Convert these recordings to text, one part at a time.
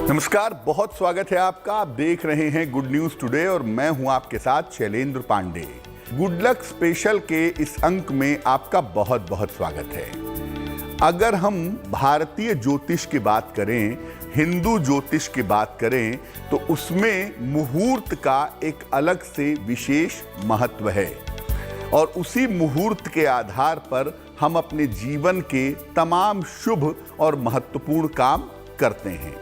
नमस्कार, बहुत स्वागत है आपका। आप देख रहे हैं गुड न्यूज टुडे और मैं हूं आपके साथ Shailendra Pandey. Good luck special के इस अंक में आपका बहुत बहुत स्वागत है। अगर हम भारतीय ज्योतिष की बात करें, हिंदू ज्योतिष की बात करें, तो उसमें मुहूर्त का एक अलग से विशेष महत्व है और उसी मुहूर्त के आधार पर हम अपने जीवन के तमाम शुभ और महत्वपूर्ण काम करते हैं।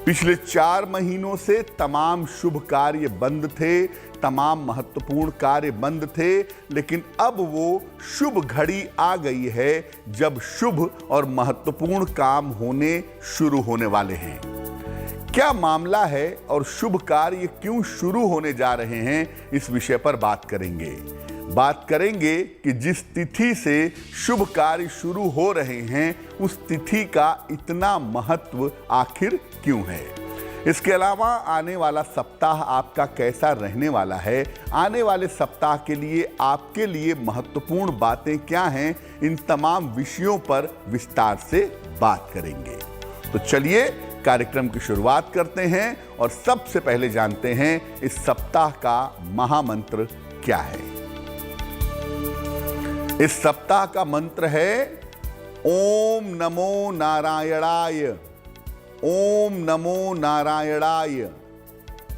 पिछले 4 महीनों से तमाम शुभ कार्य बंद थे, तमाम महत्वपूर्ण कार्य बंद थे, लेकिन अब वो शुभ घड़ी आ गई है जब शुभ और महत्वपूर्ण काम होने शुरू होने वाले हैं। क्या मामला है और शुभ कार्य क्यों शुरू होने जा रहे हैं, इस विषय पर बात करेंगे कि जिस तिथि से शुभ कार्य शुरू हो रहे हैं उस तिथि का इतना महत्व आखिर क्यों है। इसके अलावा आने वाला सप्ताह आपका कैसा रहने वाला है, आने वाले सप्ताह के लिए आपके लिए महत्वपूर्ण बातें क्या हैं, इन तमाम विषयों पर विस्तार से बात करेंगे। तो चलिए कार्यक्रम की शुरुआत करते हैं और सबसे पहले जानते हैं इस सप्ताह का महामंत्र क्या है। इस सप्ताह का मंत्र है ओम नमो नारायणाय, ओम नमो नारायणाय।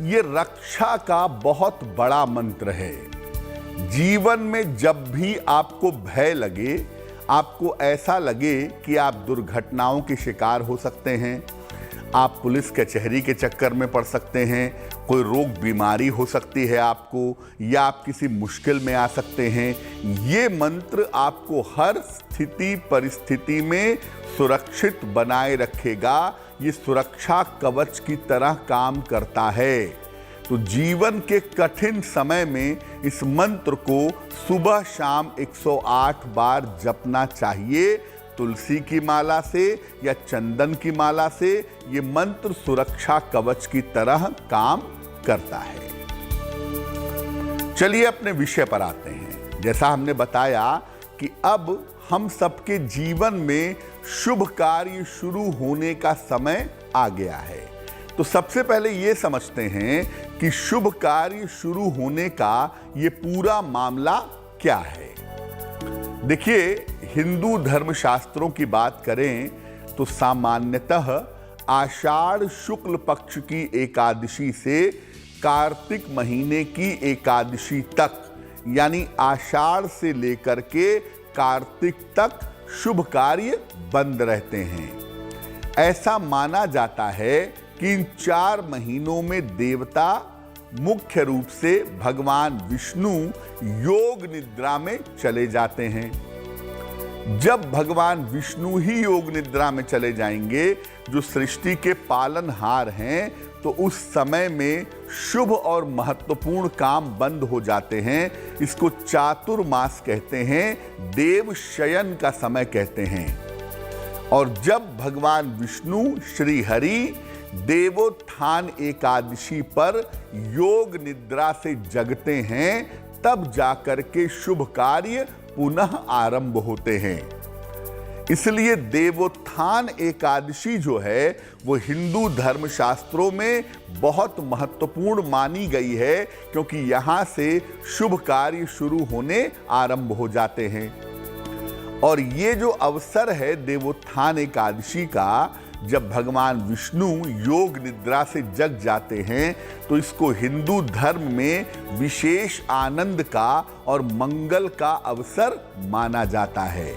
ये रक्षा का बहुत बड़ा मंत्र है। जीवन में जब भी आपको भय लगे, आपको ऐसा लगे कि आप दुर्घटनाओं के शिकार हो सकते हैं, आप पुलिस कचहरी के चक्कर में पड़ सकते हैं, कोई रोग बीमारी हो सकती है आपको, या आप किसी मुश्किल में आ सकते हैं, ये मंत्र आपको हर स्थिति परिस्थिति में सुरक्षित बनाए रखेगा। ये सुरक्षा कवच की तरह काम करता है। तो जीवन के कठिन समय में इस मंत्र को सुबह शाम 108 बार जपना चाहिए। तुलसी की माला से या चंदन की माला से ये मंत्र सुरक्षा कवच की तरह काम करता है। चलिए अपने विषय पर आते हैं। जैसा हमने बताया कि अब हम सबके जीवन में शुभ कार्य शुरू होने का समय आ गया है। तो सबसे पहले ये समझते हैं कि शुभ कार्य शुरू होने का ये पूरा मामला क्या है। देखिए, हिंदू धर्मशास्त्रों की बात करें तो सामान्यतः आषाढ़ शुक्ल पक्ष की एकादशी से कार्तिक महीने की एकादशी तक, यानी आषाढ़ से लेकर के कार्तिक तक शुभ कार्य बंद रहते हैं। ऐसा माना जाता है कि इन 4 महीनों में देवता मुख्य रूप से भगवान विष्णु योग निद्रा में चले जाते हैं। जब भगवान विष्णु ही योग निद्रा में चले जाएंगे, जो सृष्टि के पालनहार हैं, तो उस समय में शुभ और महत्वपूर्ण काम बंद हो जाते हैं। इसको चातुर्मास कहते हैं, देव शयन का समय कहते हैं। और जब भगवान विष्णु श्री हरि देवोत्थान एकादशी पर योग निद्रा से जगते हैं, तब जाकर के शुभ कार्य पुनः आरंभ होते हैं। इसलिए देवोत्थान एकादशी जो है वो हिंदू धर्मशास्त्रों में बहुत महत्वपूर्ण मानी गई है, क्योंकि यहाँ से शुभ कार्य शुरू होने आरंभ हो जाते हैं। और ये जो अवसर है देवोत्थान एकादशी का, जब भगवान विष्णु योग निद्रा से जग जाते हैं, तो इसको हिंदू धर्म में विशेष आनंद का और मंगल का अवसर माना जाता है।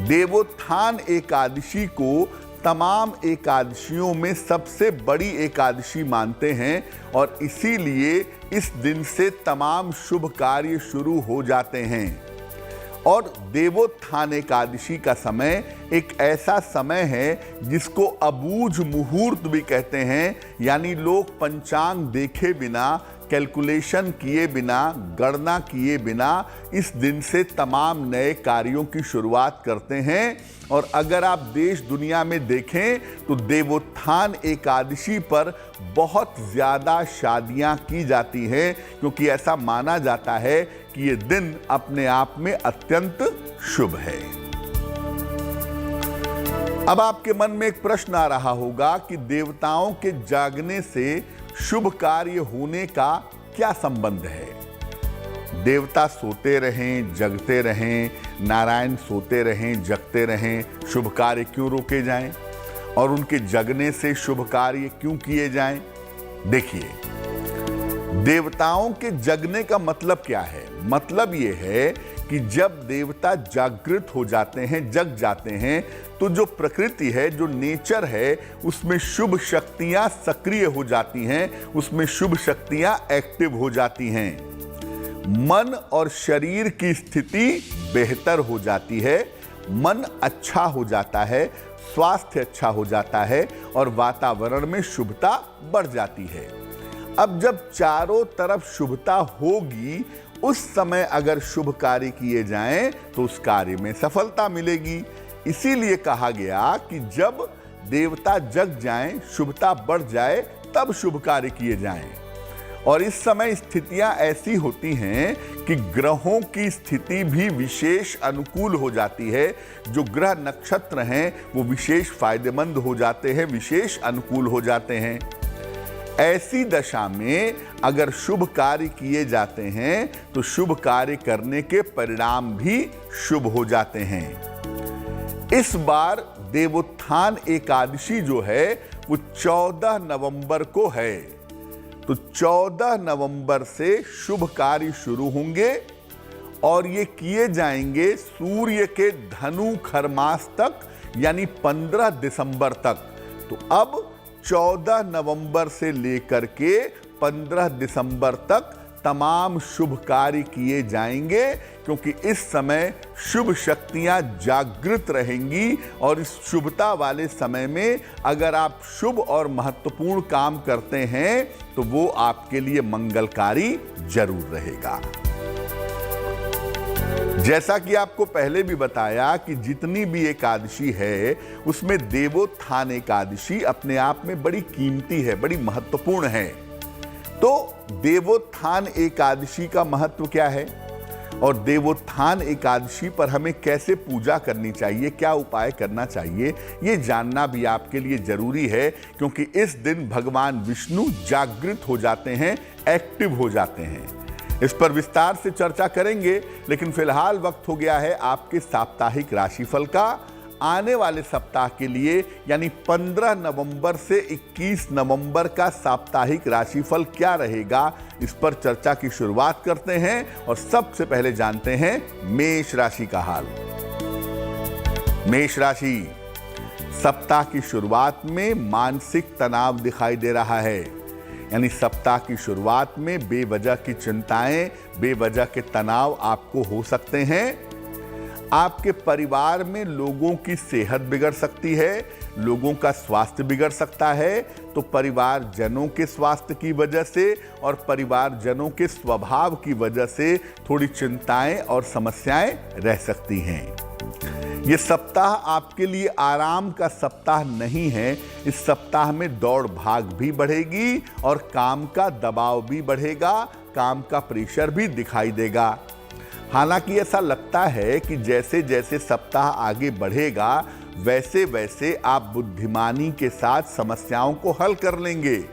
देवोत्थान एकादशी को तमाम एकादशियों में सबसे बड़ी एकादशी मानते हैं और इसीलिए इस दिन से तमाम शुभ कार्य शुरू हो जाते हैं। और देवोत्थान एकादशी का समय एक ऐसा समय है जिसको अबूझ मुहूर्त भी कहते हैं, यानी लोग पंचांग देखे बिना, कैलकुलेशन किए बिना, गणना किए बिना इस दिन से तमाम नए कार्यों की शुरुआत करते हैं। और अगर आप देश दुनिया में देखें तो देवोत्थान एकादशी पर बहुत ज़्यादा शादियां की जाती हैं, क्योंकि ऐसा माना जाता है कि ये दिन अपने आप में अत्यंत शुभ है। अब आपके मन में एक प्रश्न आ रहा होगा कि देवताओं के जागने से शुभ कार्य होने का क्या संबंध है? देवता सोते रहें, जगते रहें, नारायण सोते रहें, जगते रहें, शुभ कार्य क्यों रोके जाएं? और उनके जगने से शुभ कार्य क्यों किए जाएं? देखिए, देवताओं के जगने का मतलब क्या है? मतलब यह है कि जब देवता जागृत हो जाते हैं, जग जाते हैं, तो जो प्रकृति है, जो नेचर है, उसमें शुभ शक्तियां सक्रिय हो जाती हैं, उसमें शुभ शक्तियां एक्टिव हो जाती हैं। मन और शरीर की स्थिति बेहतर हो जाती है, मन अच्छा हो जाता है, स्वास्थ्य अच्छा हो जाता है और वातावरण में शुभता बढ़ जाती है। अब जब चारों तरफ शुभता होगी, उस समय अगर शुभ कार्य किए जाएं तो उस कार्य में सफलता मिलेगी। इसीलिए कहा गया कि जब देवता जग जाएं, शुभता बढ़ जाए, तब शुभ कार्य किए जाएं। और इस समय स्थितियां ऐसी होती हैं कि ग्रहों की स्थिति भी विशेष अनुकूल हो जाती है। जो ग्रह नक्षत्र हैं वो विशेष फायदेमंद हो जाते हैं, विशेष अनुकूल हो जाते हैं। ऐसी दशा में अगर शुभ कार्य किए जाते हैं तो शुभ कार्य करने के परिणाम भी शुभ हो जाते हैं। इस बार देवोत्थान एकादशी जो है वो 14 नवंबर को है। तो 14 नवंबर से शुभ कार्य शुरू होंगे और ये किए जाएंगे सूर्य के धनु खरमास तक, यानी 15 दिसंबर तक। तो अब 14 नवंबर से लेकर के 15 दिसंबर तक तमाम शुभ कार्य किए जाएंगे, क्योंकि इस समय शुभ शक्तियां जागृत रहेंगी और इस शुभता वाले समय में अगर आप शुभ और महत्वपूर्ण काम करते हैं तो वो आपके लिए मंगलकारी जरूर रहेगा। जैसा कि आपको पहले भी बताया कि जितनी भी एकादशी है उसमें देवोत्थान एकादशी अपने आप में बड़ी कीमती है, बड़ी महत्वपूर्ण है। तो देवोत्थान एकादशी का महत्व क्या है और देवोत्थान एकादशी पर हमें कैसे पूजा करनी चाहिए, क्या उपाय करना चाहिए, ये जानना भी आपके लिए जरूरी है, क्योंकि इस दिन भगवान विष्णु जागृत हो जाते हैं, एक्टिव हो जाते हैं। इस पर विस्तार से चर्चा करेंगे, लेकिन फिलहाल वक्त हो गया है आपके साप्ताहिक राशिफल का। आने वाले सप्ताह के लिए यानी 15 नवंबर से 21 नवंबर का साप्ताहिक राशिफल क्या रहेगा, इस पर चर्चा की शुरुआत करते हैं। और सबसे पहले जानते हैं मेष राशि का हाल। मेष राशि, सप्ताह की शुरुआत में मानसिक तनाव दिखाई दे रहा है, यानी सप्ताह की शुरुआत में बेवजह की चिंताएं, बेवजह के तनाव आपको हो सकते हैं। आपके परिवार में लोगों की सेहत बिगड़ सकती है, लोगों का स्वास्थ्य बिगड़ सकता है। तो परिवारजनों के स्वास्थ्य की वजह से और परिवारजनों के स्वभाव की वजह से थोड़ी चिंताएं और समस्याएं रह सकती हैं। ये सप्ताह आपके लिए आराम का सप्ताह नहीं है। इस सप्ताह में दौड़ भाग भी बढ़ेगी और काम का दबाव भी बढ़ेगा, काम का प्रेशर भी दिखाई देगा। हालांकि ऐसा लगता है कि जैसे जैसे सप्ताह आगे बढ़ेगा वैसे वैसे आप बुद्धिमानी के साथ समस्याओं को हल कर लेंगे,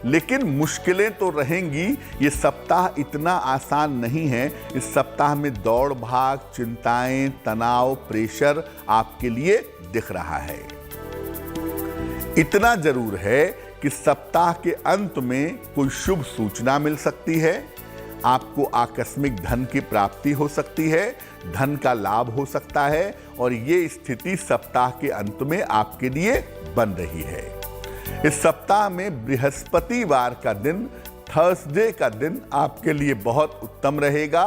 लेकिन मुश्किलें तो रहेंगी। ये सप्ताह इतना आसान नहीं है। इस सप्ताह में दौड़ भाग, चिंताएं, तनाव, प्रेशर आपके लिए दिख रहा है। इतना जरूर है कि सप्ताह के अंत में कोई शुभ सूचना मिल सकती है, आपको आकस्मिक धन की प्राप्ति हो सकती है, धन का लाभ हो सकता है और ये स्थिति सप्ताह के अंत में आपके लिए बन रही है। इस सप्ताह में बृहस्पतिवार का दिन, थर्सडे का दिन आपके लिए बहुत उत्तम रहेगा।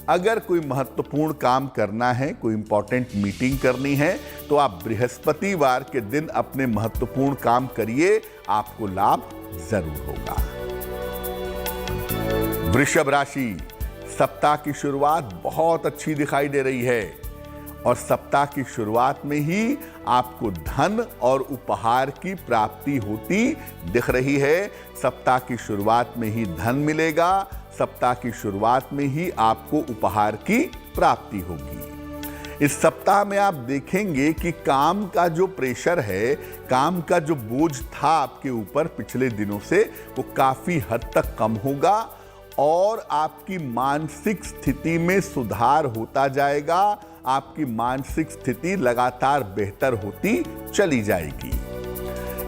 अगर कोई महत्वपूर्ण काम करना है, कोई इंपॉर्टेंट मीटिंग करनी है, तो आप बृहस्पतिवार के दिन अपने महत्वपूर्ण काम करिए, आपको लाभ जरूर होगा। वृषभ राशि, सप्ताह की शुरुआत बहुत अच्छी दिखाई दे रही है और सप्ताह की शुरुआत में ही आपको धन और उपहार की प्राप्ति होती दिख रही है। सप्ताह की शुरुआत में ही धन मिलेगा, सप्ताह की शुरुआत में ही आपको उपहार की प्राप्ति होगी। इस सप्ताह में आप देखेंगे कि काम का जो प्रेशर है, काम का जो बोझ था आपके ऊपर पिछले दिनों से, वो काफी हद तक कम होगा और आपकी मानसिक स्थिति में सुधार होता जाएगा। आपकी मानसिक स्थिति लगातार बेहतर होती चली जाएगी।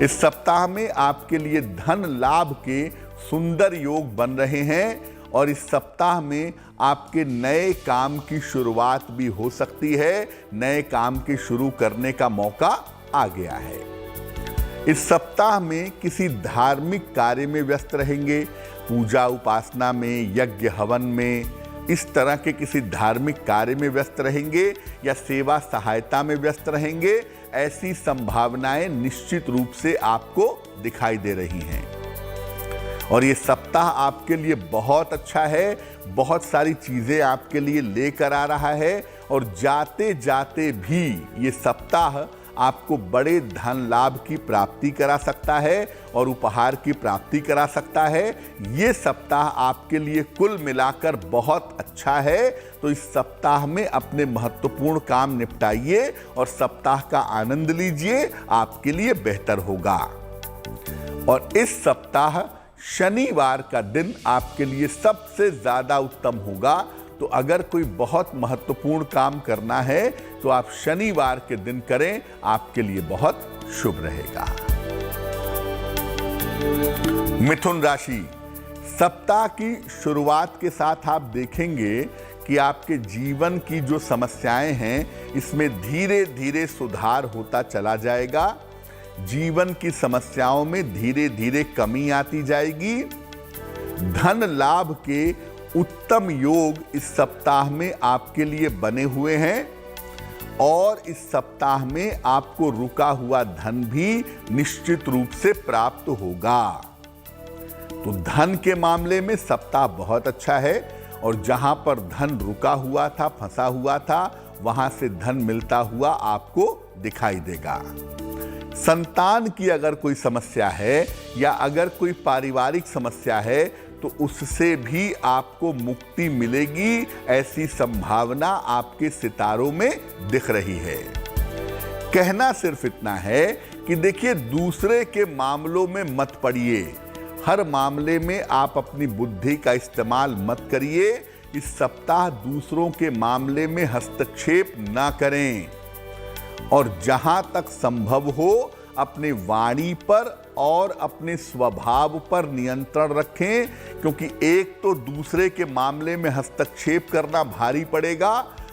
इस सप्ताह में आपके लिए धन लाभ के सुंदर योग बन रहे हैं और इस सप्ताह में आपके नए काम की शुरुआत भी हो सकती है। नए काम के शुरू करने का मौका आ गया है। इस सप्ताह में किसी धार्मिक कार्य में व्यस्त रहेंगे, पूजा उपासना में, यज्ञ हवन में, इस तरह के किसी धार्मिक कार्य में व्यस्त रहेंगे या सेवा सहायता में व्यस्त रहेंगे। ऐसी संभावनाएं निश्चित रूप से आपको दिखाई दे रही हैं और ये सप्ताह आपके लिए बहुत अच्छा है। बहुत सारी चीजें आपके लिए लेकर आ रहा है और जाते जाते भी ये सप्ताह आपको बड़े धन लाभ की प्राप्ति करा सकता है और उपहार की प्राप्ति करा सकता है। ये सप्ताह आपके लिए कुल मिलाकर बहुत अच्छा है। तो इस सप्ताह में अपने महत्वपूर्ण काम निपटाइए और सप्ताह का आनंद लीजिए, आपके लिए बेहतर होगा। और इस सप्ताह शनिवार का दिन आपके लिए सबसे ज्यादा उत्तम होगा। तो अगर कोई बहुत महत्वपूर्ण काम करना है तो आप शनिवार के दिन करें, आपके लिए बहुत शुभ रहेगा। मिथुन राशि, सप्ताह की शुरुआत के साथ आप देखेंगे कि आपके जीवन की जो समस्याएं हैं इसमें धीरे धीरे सुधार होता चला जाएगा। जीवन की समस्याओं में धीरे धीरे कमी आती जाएगी। धन लाभ के उत्तम योग इस सप्ताह में आपके लिए बने हुए हैं और इस सप्ताह में आपको रुका हुआ धन भी निश्चित रूप से प्राप्त होगा। तो धन के मामले में सप्ताह बहुत अच्छा है और जहां पर धन रुका हुआ था, फंसा हुआ था, वहां से धन मिलता हुआ आपको दिखाई देगा। संतान की अगर कोई समस्या है या अगर कोई पारिवारिक समस्या है तो उससे भी आपको मुक्ति मिलेगी। ऐसी संभावना आपके सितारों में दिख रही है। कहना सिर्फ इतना है कि देखिए, दूसरे के मामलों में मत पड़िए। हर मामले में आप अपनी बुद्धि का इस्तेमाल मत करिए। इस सप्ताह दूसरों के मामले में हस्तक्षेप ना करें और जहां तक संभव हो अपने वाणी पर और अपने स्वभाव पर नियंत्रण रखें, क्योंकि एक तो दूसरे के मामले में हस्तक्षेप करना भारी पड़ेगा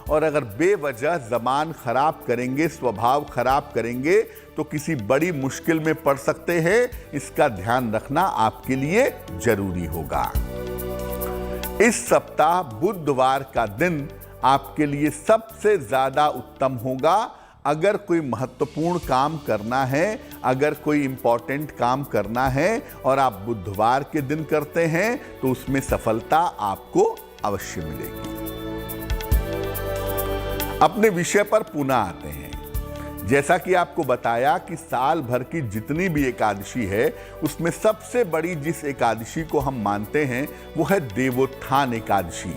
और अगर बेवजह ज़बान खराब करेंगे, स्वभाव खराब करेंगे तो किसी बड़ी मुश्किल में पड़ सकते हैं। इसका ध्यान रखना आपके लिए जरूरी होगा। इस सप्ताह बुधवार का दिन आपके लिए सबसे ज्यादा उत्तम होगा। अगर कोई महत्वपूर्ण काम करना है, अगर कोई इंपॉर्टेंट काम करना है और आप बुधवार के दिन करते हैं तो उसमें सफलता आपको अवश्य मिलेगी। अपने विषय पर पुनः आते हैं। जैसा कि आपको बताया कि साल भर की जितनी भी एकादशी है उसमें सबसे बड़ी जिस एकादशी को हम मानते हैं वो है देवोत्थान एकादशी।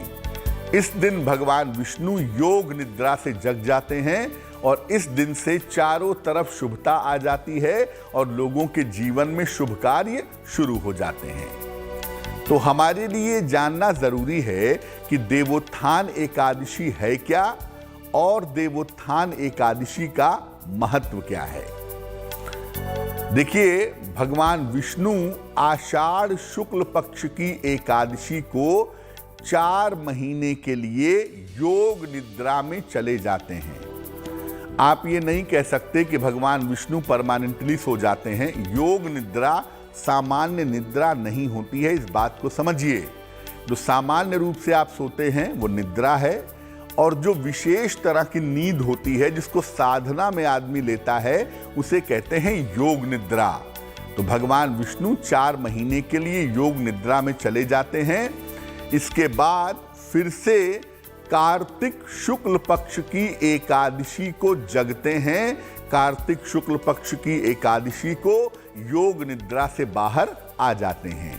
इस दिन भगवान विष्णु योग निद्रा से जग जाते हैं और इस दिन से चारों तरफ शुभता आ जाती है और लोगों के जीवन में शुभ कार्य शुरू हो जाते हैं। तो हमारे लिए जानना जरूरी है कि देवोत्थान एकादशी है क्या और देवोत्थान एकादशी का महत्व क्या है। देखिए, भगवान विष्णु आषाढ़ शुक्ल पक्ष की एकादशी को 4 महीने के लिए योग निद्रा में चले जाते हैं। आप ये नहीं कह सकते कि भगवान विष्णु परमानेंटली सो जाते हैं। योग निद्रा सामान्य निद्रा नहीं होती है, इस बात को समझिए। जो सामान्य रूप से आप सोते हैं वो निद्रा है और जो विशेष तरह की नींद होती है जिसको साधना में आदमी लेता है उसे कहते हैं योग निद्रा। तो भगवान विष्णु 4 महीने के लिए योग निद्रा में चले जाते हैं। इसके बाद फिर से कार्तिक शुक्ल पक्ष की एकादशी को जगते हैं। कार्तिक शुक्ल पक्ष की एकादशी को योग निद्रा से बाहर आ जाते हैं।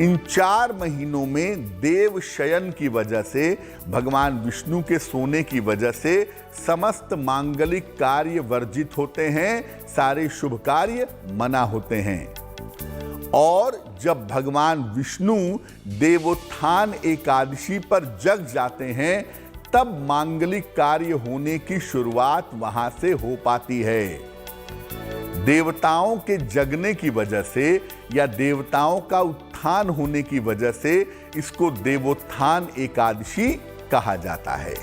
इन 4 महीनों में देव शयन की वजह से, भगवान विष्णु के सोने की वजह से समस्त मांगलिक कार्य वर्जित होते हैं, सारे शुभ कार्य मना होते हैं। और जब भगवान विष्णु देवोत्थान एकादशी पर जग जाते हैं, तब मांगलिक कार्य होने की शुरुआत वहां से हो पाती है। देवताओं के जगने की वजह से या देवताओं का उत्थान होने की वजह से इसको देवोत्थान एकादशी कहा जाता है।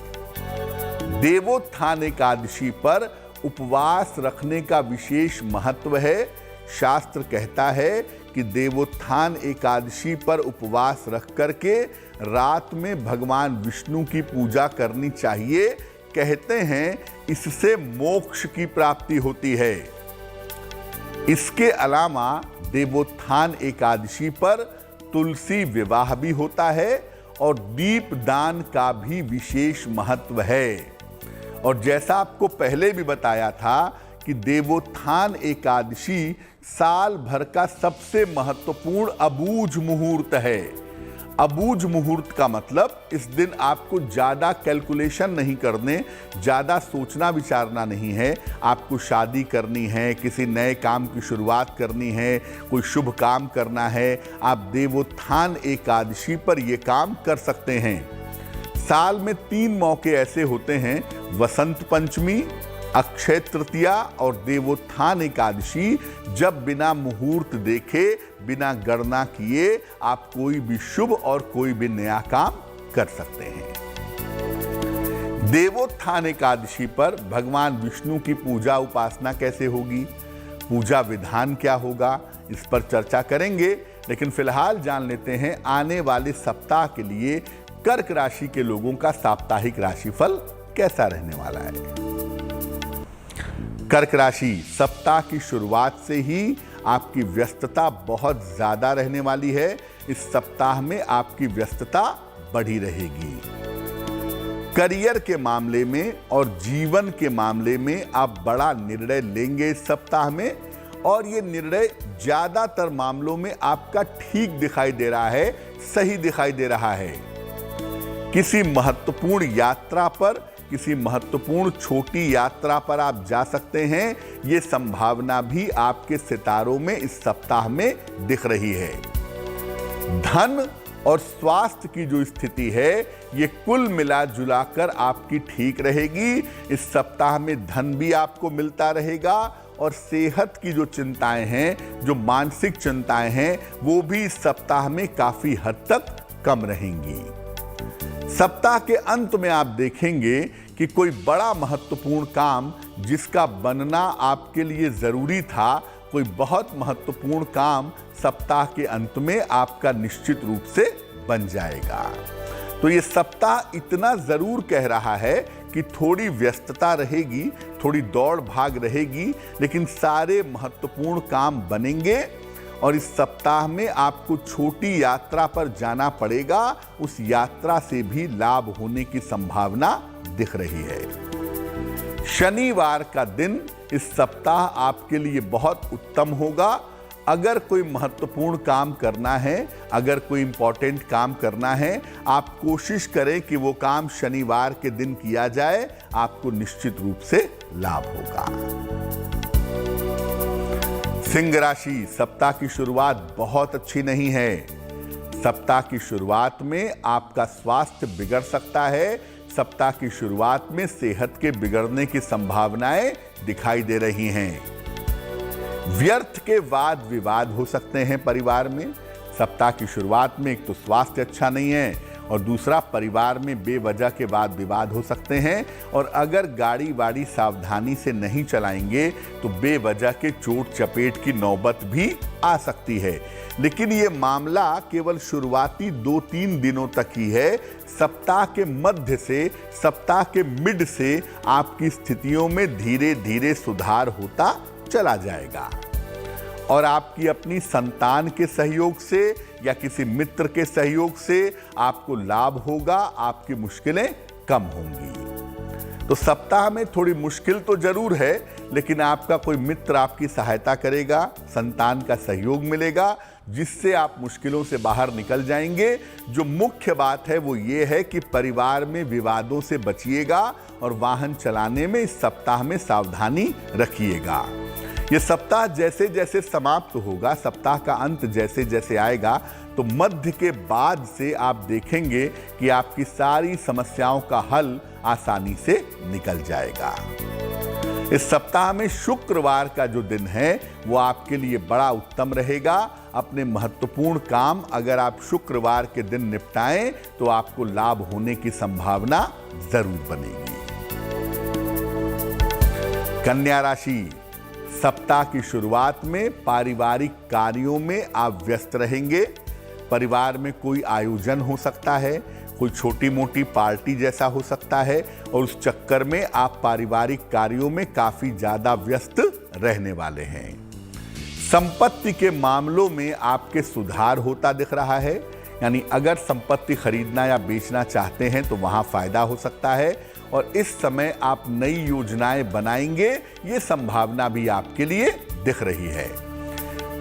देवोत्थान एकादशी पर उपवास रखने का विशेष महत्व है। शास्त्र कहता है कि देवोत्थान एकादशी पर उपवास रख करके रात में भगवान विष्णु की पूजा करनी चाहिए। कहते हैं इससे मोक्ष की प्राप्ति होती है। इसके अलावा देवोत्थान एकादशी पर तुलसी विवाह भी होता है और दीपदान का भी विशेष महत्व है। और जैसा आपको पहले भी बताया था कि देवोत्थान एकादशी साल भर का सबसे महत्वपूर्ण अबूझ मुहूर्त है। अबूझ मुहूर्त का मतलब इस दिन आपको ज़्यादा कैलकुलेशन नहीं करने, ज़्यादा सोचना विचारना नहीं है। आपको शादी करनी है, किसी नए काम की शुरुआत करनी है, कोई शुभ काम करना है, आप देवोत्थान एकादशी पर ये काम कर सकते हैं। साल में 3 मौके ऐसे होते हैं, वसंत पंचमी, अक्षय तृतीया और देवोत्थान एकादशी, जब बिना मुहूर्त देखे, बिना गणना किए आप कोई भी शुभ और कोई भी नया काम कर सकते हैं। देवोत्थान एकादशी पर भगवान विष्णु की पूजा उपासना कैसे होगी, पूजा विधान क्या होगा, इस पर चर्चा करेंगे। लेकिन फिलहाल जान लेते हैं आने वाले सप्ताह के लिए कर्क राशि के लोगों का साप्ताहिक राशिफल कैसा रहने वाला है। कर्क राशि, सप्ताह की शुरुआत से ही आपकी व्यस्तता बहुत ज्यादा रहने वाली है। इस सप्ताह में आपकी व्यस्तता बढ़ी रहेगी। करियर के मामले में और जीवन के मामले में आप बड़ा निर्णय लेंगे इस सप्ताह में, और ये निर्णय ज्यादातर मामलों में आपका ठीक दिखाई दे रहा है, सही दिखाई दे रहा है। किसी महत्वपूर्ण यात्रा पर, किसी महत्वपूर्ण छोटी यात्रा पर आप जा सकते हैं। ये संभावना भी आपके सितारों में इस सप्ताह में दिख रही है। धन और स्वास्थ्य की जो स्थिति है, ये कुल मिला जुलाकर आपकी ठीक रहेगी। इस सप्ताह में धन भी आपको मिलता रहेगा और सेहत की जो चिंताएं हैं, जो मानसिक चिंताएं हैं, वो भी इस सप्ताह में काफी हद तक कम रहेंगी। सप्ताह के अंत में आप देखेंगे कि कोई बड़ा महत्वपूर्ण काम जिसका बनना आपके लिए जरूरी था, कोई बहुत महत्वपूर्ण काम सप्ताह के अंत में आपका निश्चित रूप से बन जाएगा। तो ये सप्ताह इतना जरूर कह रहा है कि थोड़ी व्यस्तता रहेगी, थोड़ी दौड़ भाग रहेगी, लेकिन सारे महत्वपूर्ण काम बनेंगे। और इस सप्ताह में आपको छोटी यात्रा पर जाना पड़ेगा, उस यात्रा से भी लाभ होने की संभावना दिख रही है। शनिवार का दिन इस सप्ताह आपके लिए बहुत उत्तम होगा। अगर कोई महत्वपूर्ण काम करना है, अगर कोई इंपॉर्टेंट काम करना है, आप कोशिश करें कि वो काम शनिवार के दिन किया जाए, आपको निश्चित रूप से लाभ होगा। सिंह राशि, सप्ताह की शुरुआत बहुत अच्छी नहीं है। सप्ताह की शुरुआत में आपका स्वास्थ्य बिगड़ सकता है। सप्ताह की शुरुआत में सेहत के बिगड़ने की संभावनाएं दिखाई दे रही हैं। व्यर्थ के वाद विवाद हो सकते हैं परिवार में। सप्ताह की शुरुआत में एक तो स्वास्थ्य अच्छा नहीं है और दूसरा परिवार में बेवजह के वाद विवाद हो सकते हैं। और अगर गाड़ी वाड़ी सावधानी से नहीं चलाएंगे तो बेवजह के चोट चपेट की नौबत भी आ सकती है। लेकिन ये मामला केवल शुरुआती 2-3 दिनों तक ही है। सप्ताह के मध्य से, सप्ताह के मिड से आपकी स्थितियों में धीरे धीरे सुधार होता चला जाएगा और आपकी अपनी संतान के सहयोग से या किसी मित्र के सहयोग से आपको लाभ होगा, आपकी मुश्किलें कम होंगी। तो सप्ताह में थोड़ी मुश्किल तो जरूर है, लेकिन आपका कोई मित्र आपकी सहायता करेगा, संतान का सहयोग मिलेगा, जिससे आप मुश्किलों से बाहर निकल जाएंगे। जो मुख्य बात है वो ये है कि परिवार में विवादों से बचिएगा और वाहन चलाने में इस सप्ताह में सावधानी रखिएगा। ये सप्ताह जैसे जैसे समाप्त होगा, सप्ताह का अंत जैसे जैसे आएगा, तो मध्य के बाद से आप देखेंगे कि आपकी सारी समस्याओं का हल आसानी से निकल जाएगा। इस सप्ताह में शुक्रवार का जो दिन है वो आपके लिए बड़ा उत्तम रहेगा। अपने महत्वपूर्ण काम अगर आप शुक्रवार के दिन निपटाएं तो आपको लाभ होने की संभावना जरूर बनेगी। कन्या राशि, सप्ताह की शुरुआत में पारिवारिक कार्यों में आप व्यस्त रहेंगे। परिवार में कोई आयोजन हो सकता है, कोई छोटी मोटी पार्टी जैसा हो सकता है, और उस चक्कर में आप पारिवारिक कार्यों में काफी ज्यादा व्यस्त रहने वाले हैं। संपत्ति के मामलों में आपके सुधार होता दिख रहा है, यानी अगर संपत्ति खरीदना या बेचना चाहते हैं तो वहां फायदा हो सकता है, और इस समय आप नई योजनाएं बनाएंगे, ये संभावना भी आपके लिए दिख रही है।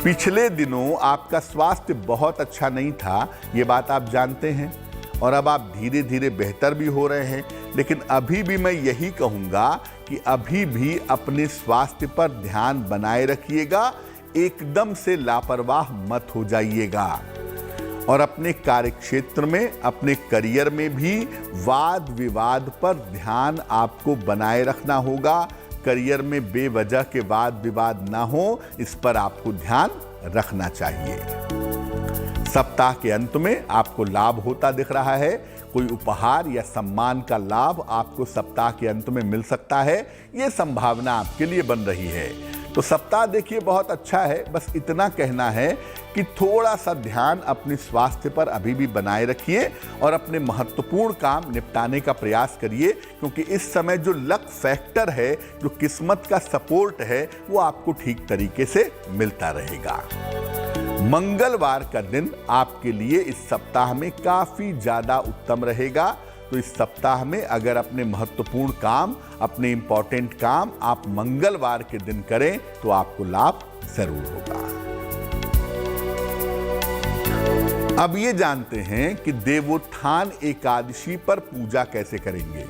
पिछले दिनों आपका स्वास्थ्य बहुत अच्छा नहीं था, ये बात आप जानते हैं, और अब आप धीरे धीरे बेहतर भी हो रहे हैं, लेकिन अभी भी मैं यही कहूंगा कि अभी भी अपने स्वास्थ्य पर ध्यान बनाए रखिएगा, एकदम से लापरवाह मत हो जाइएगा। और अपने कार्यक्षेत्र में, अपने करियर में भी वाद विवाद पर ध्यान आपको बनाए रखना होगा। करियर में बेवजह के वाद विवाद ना हो, इस पर आपको ध्यान रखना चाहिए। सप्ताह के अंत में आपको लाभ होता दिख रहा है, कोई उपहार या सम्मान का लाभ आपको सप्ताह के अंत में मिल सकता है, यह संभावना आपके लिए बन रही है। तो सप्ताह देखिए बहुत अच्छा है, बस इतना कहना है कि थोड़ा सा ध्यान अपने स्वास्थ्य पर अभी भी बनाए रखिए और अपने महत्वपूर्ण काम निपटाने का प्रयास करिए, क्योंकि इस समय जो लक फैक्टर है, जो किस्मत का सपोर्ट है, वो आपको ठीक तरीके से मिलता रहेगा। मंगलवार का दिन आपके लिए इस सप्ताह में काफी ज्यादा उत्तम रहेगा। तो इस सप्ताह में अगर अपने महत्वपूर्ण काम, अपने इंपॉर्टेंट काम आप मंगलवार के दिन करें तो आपको लाभ जरूर होगा। अब ये जानते हैं कि देवोत्थान एकादशी पर पूजा कैसे करेंगे।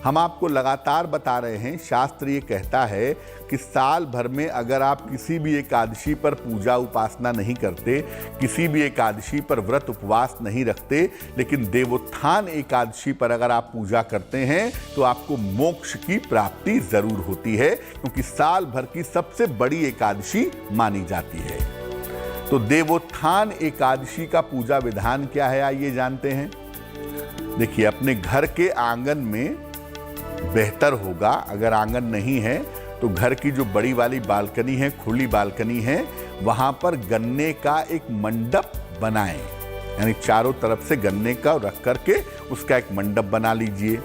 हम आपको लगातार बता रहे हैं, शास्त्र ये कहता है कि साल भर में अगर आप किसी भी एकादशी पर पूजा उपासना नहीं करते, किसी भी एकादशी पर व्रत उपवास नहीं रखते, लेकिन देवोत्थान एकादशी पर अगर आप पूजा करते हैं तो आपको मोक्ष की प्राप्ति जरूर होती है, क्योंकि साल भर की सबसे बड़ी एकादशी मानी जाती है। तो देवोत्थान एकादशी का पूजा विधान क्या है, आइए जानते हैं। देखिए, अपने घर के आंगन में बेहतर होगा, अगर आंगन नहीं है तो घर की जो बड़ी वाली बालकनी है, खुली बालकनी है, वहां पर गन्ने का एक मंडप बनाएं, यानी चारों तरफ से गन्ने का रख करके उसका एक मंडप बना लीजिए,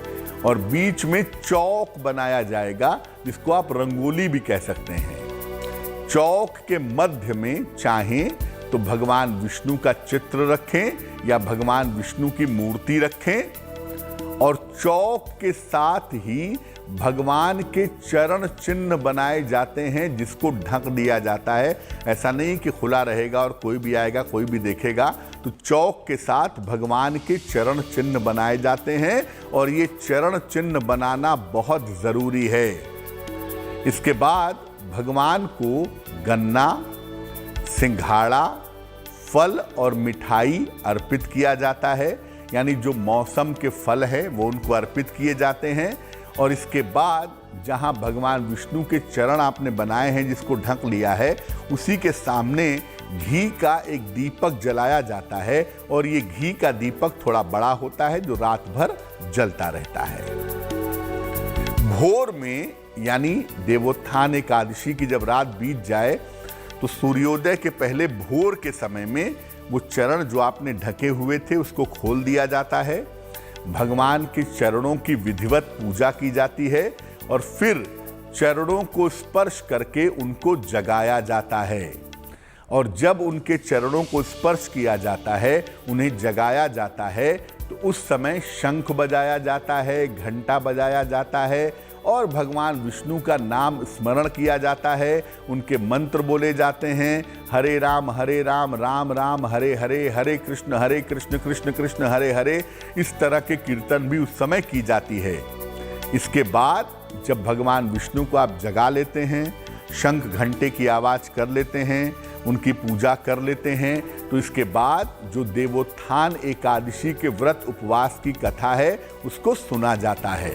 और बीच में चौक बनाया जाएगा, जिसको आप रंगोली भी कह सकते हैं। चौक के मध्य में चाहें तो भगवान विष्णु का चित्र रखें या भगवान विष्णु की मूर्ति रखें, और चौक के साथ ही भगवान के चरण चिन्ह बनाए जाते हैं, जिसको ढक दिया जाता है। ऐसा नहीं कि खुला रहेगा और कोई भी आएगा कोई भी देखेगा, तो चौक के साथ भगवान के चरण चिन्ह बनाए जाते हैं, और ये चरण चिन्ह बनाना बहुत जरूरी है। इसके बाद भगवान को गन्ना, सिंघाड़ा, फल और मिठाई अर्पित किया जाता है, यानी जो मौसम के फल है वो उनको अर्पित किए जाते हैं। और इसके बाद जहां भगवान विष्णु के चरण आपने बनाए हैं, जिसको ढक लिया है, उसी के सामने घी का एक दीपक जलाया जाता है, और ये घी का दीपक थोड़ा बड़ा होता है जो रात भर जलता रहता है। भोर में, यानी देवोत्थान एकादशी की जब रात बीत जाए, तो सूर्योदय के पहले भोर के समय में वो चरण जो आपने ढके हुए थे उसको खोल दिया जाता है, भगवान के चरणों की विधिवत पूजा की जाती है, और फिर चरणों को स्पर्श करके उनको जगाया जाता है। और जब उनके चरणों को स्पर्श किया जाता है, उन्हें जगाया जाता है, तो उस समय शंख बजाया जाता है, घंटा बजाया जाता है और भगवान विष्णु का नाम स्मरण किया जाता है। उनके मंत्र बोले जाते हैं, हरे राम राम राम हरे हरे, हरे कृष्ण कृष्ण कृष्ण हरे हरे। इस तरह के कीर्तन भी उस समय की जाती है। इसके बाद जब भगवान विष्णु को आप जगा लेते हैं, शंख घंटे की आवाज़ कर लेते हैं, उनकी पूजा कर लेते हैं, तो इसके बाद जो देवोत्थान एकादशी के व्रत उपवास की कथा है उसको सुना जाता है।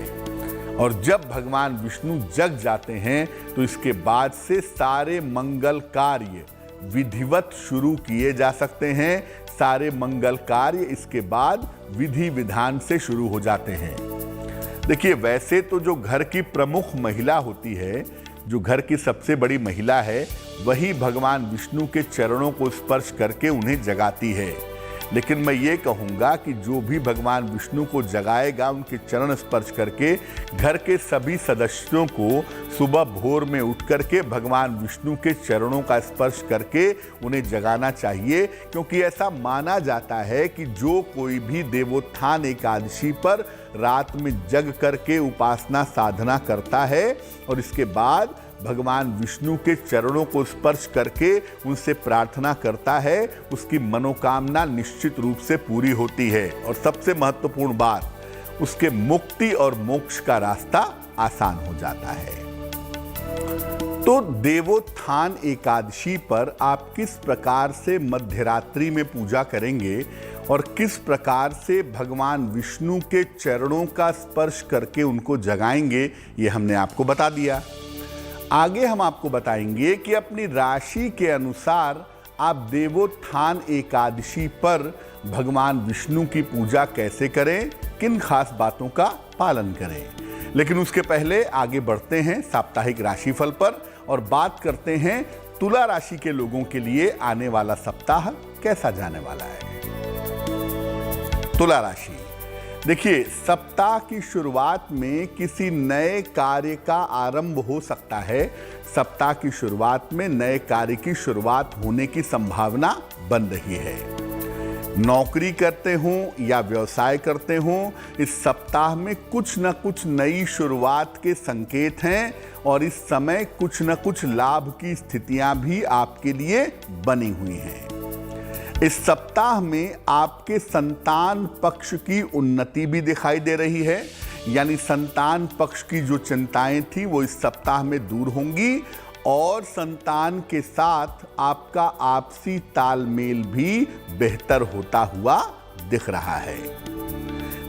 और जब भगवान विष्णु जग जाते हैं तो इसके बाद से सारे मंगल कार्य विधिवत शुरू किए जा सकते हैं। सारे मंगल कार्य इसके बाद विधि विधान से शुरू हो जाते हैं। देखिए, वैसे तो जो घर की प्रमुख महिला होती है, जो घर की सबसे बड़ी महिला है, वही भगवान विष्णु के चरणों को स्पर्श करके उन्हें जगाती है। लेकिन मैं ये कहूँगा कि जो भी भगवान विष्णु को जगाएगा, उनके चरण स्पर्श करके घर के सभी सदस्यों को सुबह भोर में उठ करके भगवान विष्णु के चरणों का स्पर्श करके उन्हें जगाना चाहिए। क्योंकि ऐसा माना जाता है कि जो कोई भी देवोत्थान एकादशी पर रात में जग करके उपासना साधना करता है और इसके बाद भगवान विष्णु के चरणों को स्पर्श करके उनसे प्रार्थना करता है, उसकी मनोकामना निश्चित रूप से पूरी होती है। और सबसे महत्वपूर्ण बात, उसके मुक्ति और मोक्ष का रास्ता आसान हो जाता है। तो देवोत्थान एकादशी पर आप किस प्रकार से मध्यरात्रि में पूजा करेंगे और किस प्रकार से भगवान विष्णु के चरणों का स्पर्श करके उनको जगाएंगे, ये हमने आपको बता दिया। आगे हम आपको बताएंगे कि अपनी राशि के अनुसार आप देवोत्थान एकादशी पर भगवान विष्णु की पूजा कैसे करें, किन खास बातों का पालन करें। लेकिन उसके पहले आगे बढ़ते हैं साप्ताहिक राशिफल पर और बात करते हैं तुला राशि के लोगों के लिए आने वाला सप्ताह कैसा जाने वाला है। तुला राशि, देखिए, सप्ताह की शुरुआत में किसी नए कार्य का आरंभ हो सकता है। सप्ताह की शुरुआत में नए कार्य की शुरुआत होने की संभावना बन रही है। नौकरी करते हों या व्यवसाय करते हों, इस सप्ताह में कुछ न कुछ नई शुरुआत के संकेत हैं और इस समय कुछ न कुछ लाभ की स्थितियां भी आपके लिए बनी हुई हैं। इस सप्ताह में आपके संतान पक्ष की उन्नति भी दिखाई दे रही है, यानी संतान पक्ष की जो चिंताएं थी वो इस सप्ताह में दूर होंगी और संतान के साथ आपका आपसी तालमेल भी बेहतर होता हुआ दिख रहा है।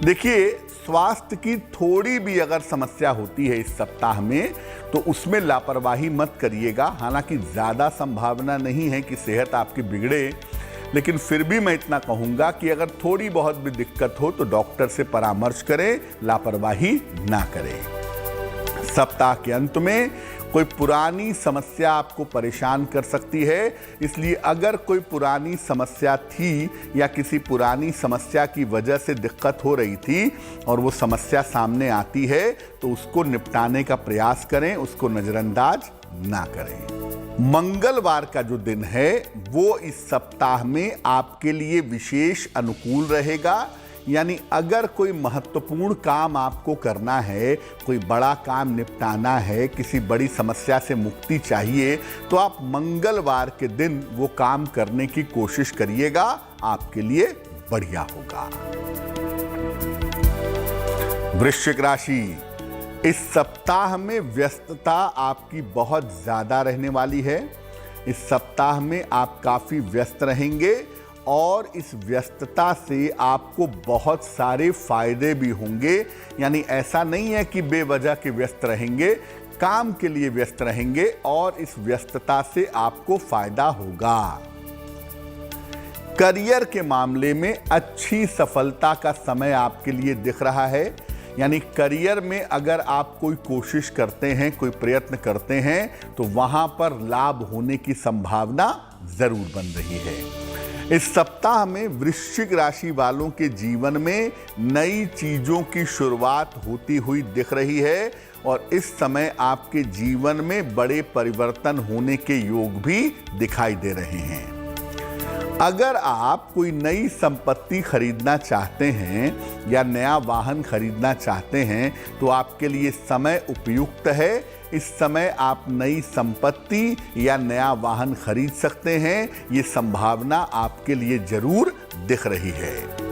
देखिए, स्वास्थ्य की थोड़ी भी अगर समस्या होती है इस सप्ताह में तो उसमें लापरवाही मत करिएगा। हालांकि ज़्यादा संभावना नहीं है कि सेहत आपकी बिगड़े, लेकिन फिर भी मैं इतना कहूँगा कि अगर थोड़ी बहुत भी दिक्कत हो तो डॉक्टर से परामर्श करें, लापरवाही ना करें। सप्ताह के अंत में कोई पुरानी समस्या आपको परेशान कर सकती है, इसलिए अगर कोई पुरानी समस्या थी या किसी पुरानी समस्या की वजह से दिक्कत हो रही थी और वो समस्या सामने आती है तो उसको निपटाने का प्रयास करें, उसको नज़रअंदाज ना करें। मंगलवार का जो दिन है वो इस सप्ताह में आपके लिए विशेष अनुकूल रहेगा। यानी अगर कोई महत्वपूर्ण काम आपको करना है, कोई बड़ा काम निपटाना है, किसी बड़ी समस्या से मुक्ति चाहिए, तो आप मंगलवार के दिन वो काम करने की कोशिश करिएगा, आपके लिए बढ़िया होगा। वृश्चिक राशि, इस सप्ताह में व्यस्तता आपकी बहुत ज़्यादा रहने वाली है। इस सप्ताह में आप काफ़ी व्यस्त रहेंगे और इस व्यस्तता से आपको बहुत सारे फायदे भी होंगे। यानी ऐसा नहीं है कि बेवजह के व्यस्त रहेंगे, काम के लिए व्यस्त रहेंगे और इस व्यस्तता से आपको फायदा होगा। करियर के मामले में अच्छी सफलता का समय आपके लिए दिख रहा है। यानी करियर में अगर आप कोई कोशिश करते हैं, कोई प्रयत्न करते हैं तो वहां पर लाभ होने की संभावना जरूर बन रही है। इस सप्ताह में वृश्चिक राशि वालों के जीवन में नई चीजों की शुरुआत होती हुई दिख रही है और इस समय आपके जीवन में बड़े परिवर्तन होने के योग भी दिखाई दे रहे हैं। अगर आप कोई नई संपत्ति खरीदना चाहते हैं या नया वाहन खरीदना चाहते हैं तो आपके लिए समय उपयुक्त है। इस समय आप नई संपत्ति या नया वाहन खरीद सकते हैं। ये संभावना आपके लिए जरूर दिख रही है।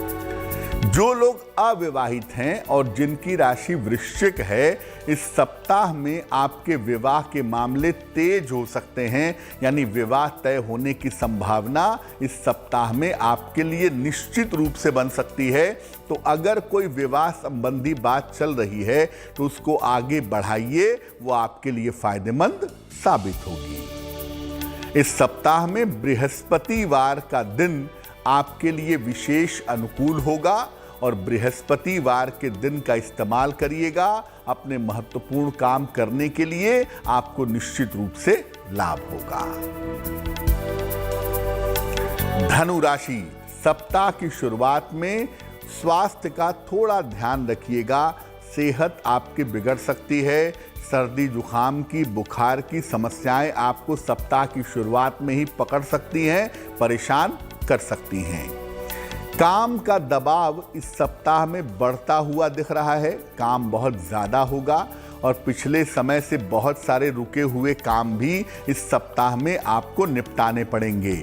जो लोग अविवाहित हैं और जिनकी राशि वृश्चिक है, इस सप्ताह में आपके विवाह के मामले तेज हो सकते हैं, यानी विवाह तय होने की संभावना इस सप्ताह में आपके लिए निश्चित रूप से बन सकती है। तो अगर कोई विवाह संबंधी बात चल रही है तो उसको आगे बढ़ाइए, वो आपके लिए फायदेमंद साबित होगी। इस सप्ताह में बृहस्पतिवार का दिन आपके लिए विशेष अनुकूल होगा और बृहस्पतिवार के दिन का इस्तेमाल करिएगा अपने महत्वपूर्ण काम करने के लिए। आपको निश्चित रूप से लाभ होगा। धनु राशि, सप्ताह की शुरुआत में स्वास्थ्य का थोड़ा ध्यान रखिएगा। सेहत आपकी बिगड़ सकती है। सर्दी जुकाम की, बुखार की समस्याएं आपको सप्ताह की शुरुआत में ही पकड़ सकती हैं, परेशान कर सकती हैं। काम का दबाव इस सप्ताह में बढ़ता हुआ दिख रहा है। काम बहुत ज़्यादा होगा और पिछले समय से बहुत सारे रुके हुए काम भी इस सप्ताह में आपको निपटाने पड़ेंगे।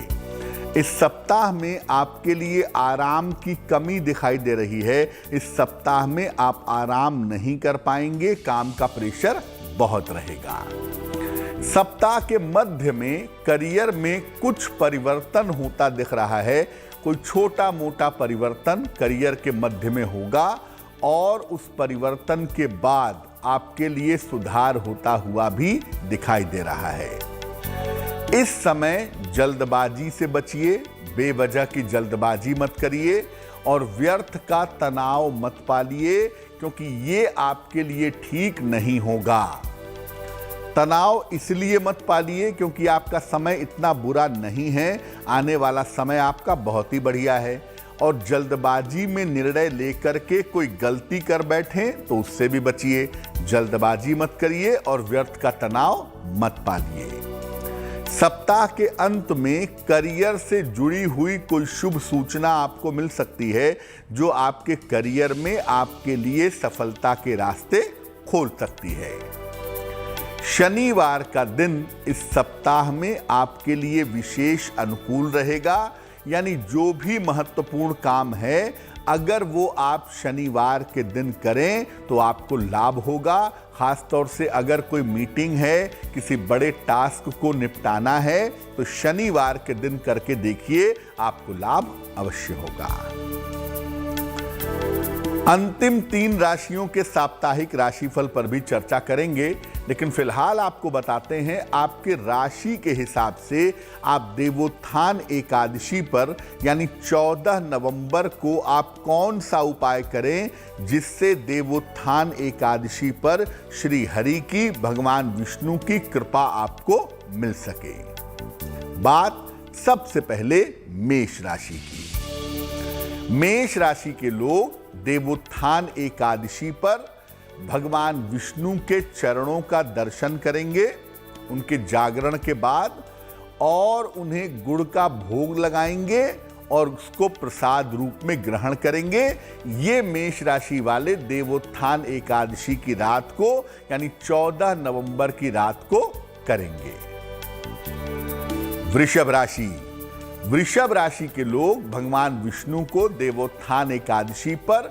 इस सप्ताह में आपके लिए आराम की कमी दिखाई दे रही है। इस सप्ताह में आप आराम नहीं कर पाएंगे, काम का प्रेशर बहुत रहेगा। सप्ताह के मध्य में करियर में कुछ परिवर्तन होता दिख रहा है। कोई छोटा मोटा परिवर्तन करियर के मध्य में होगा और उस परिवर्तन के बाद आपके लिए सुधार होता हुआ भी दिखाई दे रहा है। इस समय जल्दबाजी से बचिए, बेवजह की जल्दबाजी मत करिए और व्यर्थ का तनाव मत पालिए, क्योंकि ये आपके लिए ठीक नहीं होगा। तनाव इसलिए मत पालिए क्योंकि आपका समय इतना बुरा नहीं है। आने वाला समय आपका बहुत ही बढ़िया है और जल्दबाजी में निर्णय लेकर के कोई गलती कर बैठें तो उससे भी बचिए। जल्दबाजी मत करिए और व्यर्थ का तनाव मत पालिए। सप्ताह के अंत में करियर से जुड़ी हुई कोई शुभ सूचना आपको मिल सकती है, जो आपके करियर में आपके लिए सफलता के रास्ते खोल सकती है। शनिवार का दिन इस सप्ताह में आपके लिए विशेष अनुकूल रहेगा, यानी जो भी महत्वपूर्ण काम है अगर वो आप शनिवार के दिन करें तो आपको लाभ होगा। खास तौर से अगर कोई मीटिंग है, किसी बड़े टास्क को निपटाना है तो शनिवार के दिन करके देखिए, आपको लाभ अवश्य होगा। अंतिम 3 राशियों के साप्ताहिक राशिफल पर भी चर्चा करेंगे, लेकिन फिलहाल आपको बताते हैं आपके राशि के हिसाब से आप देवोत्थान एकादशी पर यानी 14 नवंबर को आप कौन सा उपाय करें जिससे देवोत्थान एकादशी पर श्री हरि की, भगवान विष्णु की कृपा आपको मिल सके। बात सबसे पहले मेष राशि की। मेष राशि के लोग देवोत्थान एकादशी पर भगवान विष्णु के चरणों का दर्शन करेंगे उनके जागरण के बाद, और उन्हें गुड़ का भोग लगाएंगे और उसको प्रसाद रूप में ग्रहण करेंगे। ये मेष राशि वाले देवोत्थान एकादशी की रात को यानी 14 नवंबर की रात को करेंगे। वृषभ राशि। वृषभ राशि के लोग भगवान विष्णु को देवोत्थान एकादशी पर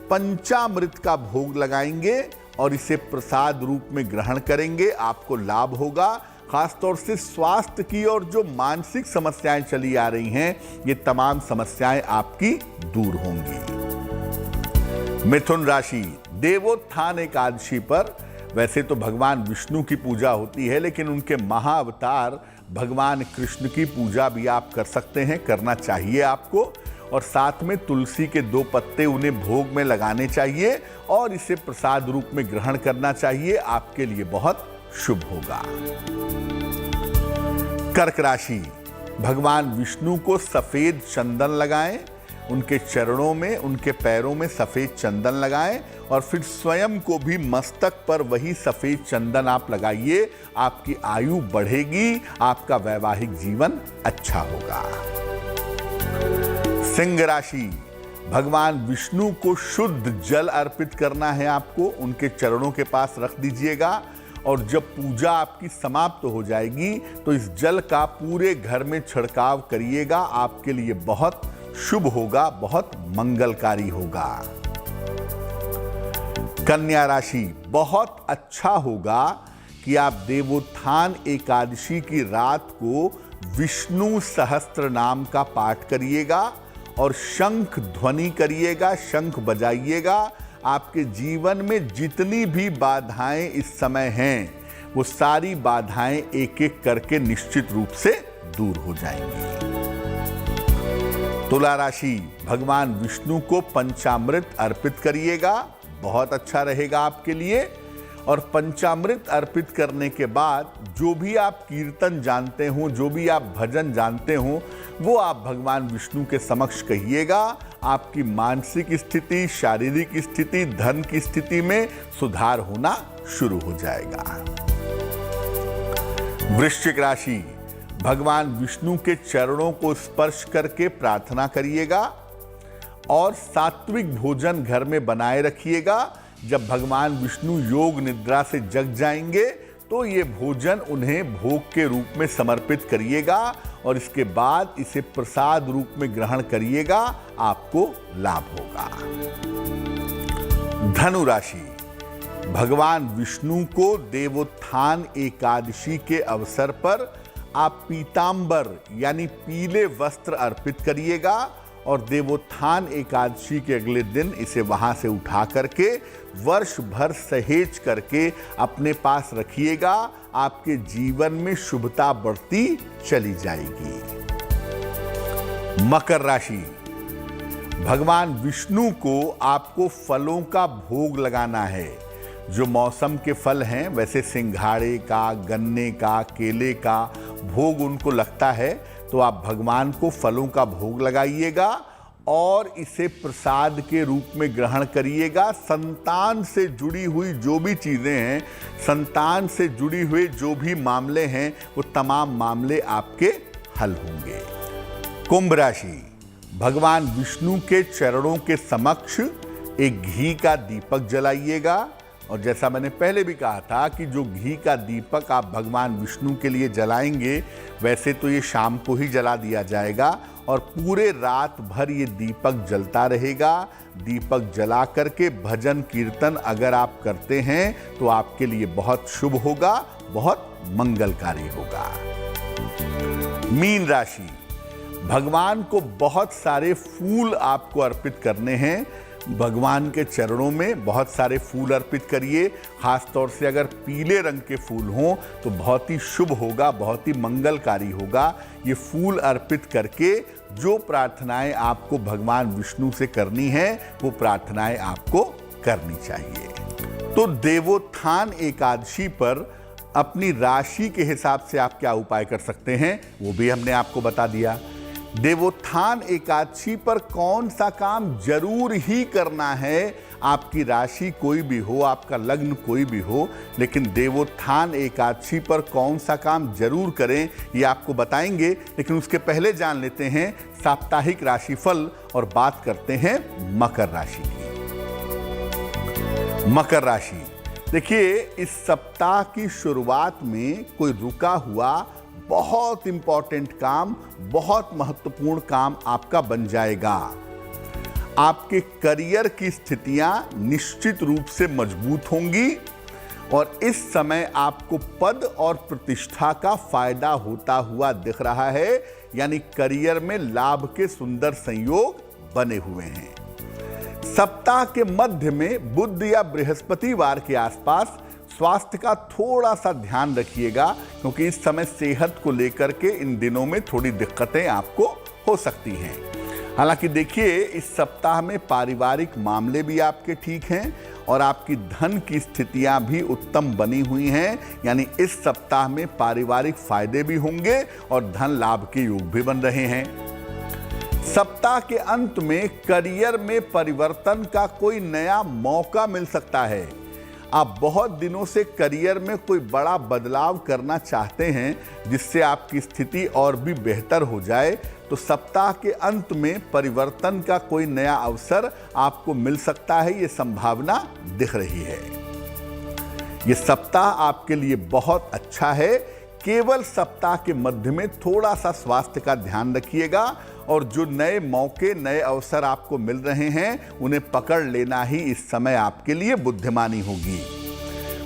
पंचामृत का भोग लगाएंगे और इसे प्रसाद रूप में ग्रहण करेंगे। आपको लाभ होगा। खासतौर से स्वास्थ्य की और जो मानसिक समस्याएं चली आ रही हैं, ये तमाम समस्याएं आपकी दूर होंगी। मिथुन राशि। देवोत्थान एकादशी पर वैसे तो भगवान विष्णु की पूजा होती है, लेकिन उनके महाअवतार भगवान कृष्ण की पूजा भी आप कर सकते हैं, करना चाहिए आपको। और साथ में तुलसी के 2 पत्ते उन्हें भोग में लगाने चाहिए और इसे प्रसाद रूप में ग्रहण करना चाहिए। आपके लिए बहुत शुभ होगा। कर्क राशि। भगवान विष्णु को सफेद चंदन लगाएं, उनके चरणों में, उनके पैरों में सफेद चंदन लगाएं और फिर स्वयं को भी मस्तक पर वही सफेद चंदन आप लगाइए। आपकी आयु बढ़ेगी, आपका वैवाहिक जीवन अच्छा होगा। सिंह राशि, भगवान विष्णु को शुद्ध जल अर्पित करना है आपको, उनके चरणों के पास रख दीजिएगा और जब पूजा आपकी समाप्त हो जाएगी तो इस जल का पूरे घर में छिड़काव करिएगा। आपके लिए बहुत शुभ होगा, बहुत मंगलकारी होगा। कन्या राशि, बहुत अच्छा होगा कि आप देवोत्थान एकादशी की रात को विष्णु सहस्त्र नाम का पाठ करिएगा और शंख ध्वनि करिएगा, शंख बजाइएगा। आपके जीवन में जितनी भी बाधाएं इस समय हैं वो सारी बाधाएं एक एक करके निश्चित रूप से दूर हो जाएंगी। तुला राशि, भगवान विष्णु को पंचामृत अर्पित करिएगा, बहुत अच्छा रहेगा आपके लिए। और पंचामृत अर्पित करने के बाद जो भी आप कीर्तन जानते हो, जो भी आप भजन जानते हो, वो आप भगवान विष्णु के समक्ष कहिएगा। आपकी मानसिक स्थिति, शारीरिक स्थिति, धन की स्थिति में सुधार होना शुरू हो जाएगा। वृश्चिक राशि, भगवान विष्णु के चरणों को स्पर्श करके प्रार्थना करिएगा और सात्विक भोजन घर में बनाए रखिएगा। जब भगवान विष्णु योग निद्रा से जग जाएंगे तो ये भोजन उन्हें भोग के रूप में समर्पित करिएगा और इसके बाद इसे प्रसाद रूप में ग्रहण करिएगा, आपको लाभ होगा। धनु राशि, भगवान विष्णु को देवोत्थान एकादशी के अवसर पर आप पीतांबर यानी पीले वस्त्र अर्पित करिएगा और देवोत्थान एकादशी के अगले दिन इसे वहां से उठा करके वर्ष भर सहेज करके अपने पास रखिएगा। आपके जीवन में शुभता बढ़ती चली जाएगी। मकर राशि, भगवान विष्णु को आपको फलों का भोग लगाना है। जो मौसम के फल हैं, वैसे सिंघाड़े का, गन्ने का, केले का भोग उनको लगता है, तो आप भगवान को फलों का भोग लगाइएगा और इसे प्रसाद के रूप में ग्रहण करिएगा। संतान से जुड़ी हुई जो भी चीज़ें हैं, संतान से जुड़ी हुए जो भी मामले हैं, वो तमाम मामले आपके हल होंगे। कुंभ राशि, भगवान विष्णु के चरणों के समक्ष एक घी का दीपक जलाइएगा और जैसा मैंने पहले भी कहा था कि जो घी का दीपक आप भगवान विष्णु के लिए जलाएंगे, वैसे तो ये शाम को ही जला दिया जाएगा और पूरे रात भर ये दीपक जलता रहेगा। दीपक जला करके भजन कीर्तन अगर आप करते हैं तो आपके लिए बहुत शुभ होगा, बहुत मंगलकारी होगा। मीन राशि, भगवान को बहुत सारे फूल आपको अर्पित करने हैं। भगवान के चरणों में बहुत सारे फूल अर्पित करिए। खास तौर से अगर पीले रंग के फूल हों तो बहुत ही शुभ होगा, बहुत ही मंगलकारी होगा। ये फूल अर्पित करके जो प्रार्थनाएं आपको भगवान विष्णु से करनी है वो प्रार्थनाएं आपको करनी चाहिए। तो देवोत्थान एकादशी पर अपनी राशि के हिसाब से आप क्या उपाय कर सकते हैं वो भी हमने आपको बता दिया। देवोत्थान एकादशी पर कौन सा काम जरूर ही करना है, आपकी राशि कोई भी हो, आपका लग्न कोई भी हो, लेकिन देवोत्थान एकादशी पर कौन सा काम जरूर करें ये आपको बताएंगे। लेकिन उसके पहले जान लेते हैं साप्ताहिक राशिफल और बात करते हैं मकर राशि की। मकर राशि, देखिए इस सप्ताह की शुरुआत में कोई रुका हुआ बहुत इंपॉर्टेंट काम, बहुत महत्वपूर्ण काम आपका बन जाएगा। आपके करियर की स्थितियां निश्चित रूप से मजबूत होंगी और इस समय आपको पद और प्रतिष्ठा का फायदा होता हुआ दिख रहा है, यानी करियर में लाभ के सुंदर संयोग बने हुए हैं। सप्ताह के मध्य में बुध या बृहस्पतिवार के आसपास स्वास्थ्य का थोड़ा सा ध्यान रखिएगा, क्योंकि इस समय सेहत को लेकर के इन दिनों में थोड़ी दिक्कतें आपको हो सकती हैं। हालांकि देखिए इस सप्ताह में पारिवारिक मामले भी आपके ठीक हैं और आपकी धन की स्थितियां भी उत्तम बनी हुई हैं, यानी इस सप्ताह में पारिवारिक फायदे भी होंगे और धन लाभ के योग भी बन रहे हैं। सप्ताह के अंत में करियर में परिवर्तन का कोई नया मौका मिल सकता है। आप बहुत दिनों से करियर में कोई बड़ा बदलाव करना चाहते हैं जिससे आपकी स्थिति और भी बेहतर हो जाए, तो सप्ताह के अंत में परिवर्तन का कोई नया अवसर आपको मिल सकता है, ये संभावना दिख रही है। ये सप्ताह आपके लिए बहुत अच्छा है। केवल सप्ताह के मध्य में थोड़ा सा स्वास्थ्य का ध्यान रखिएगा और जो नए मौके, नए अवसर आपको मिल रहे हैं उन्हें पकड़ लेना ही इस समय आपके लिए बुद्धिमानी होगी।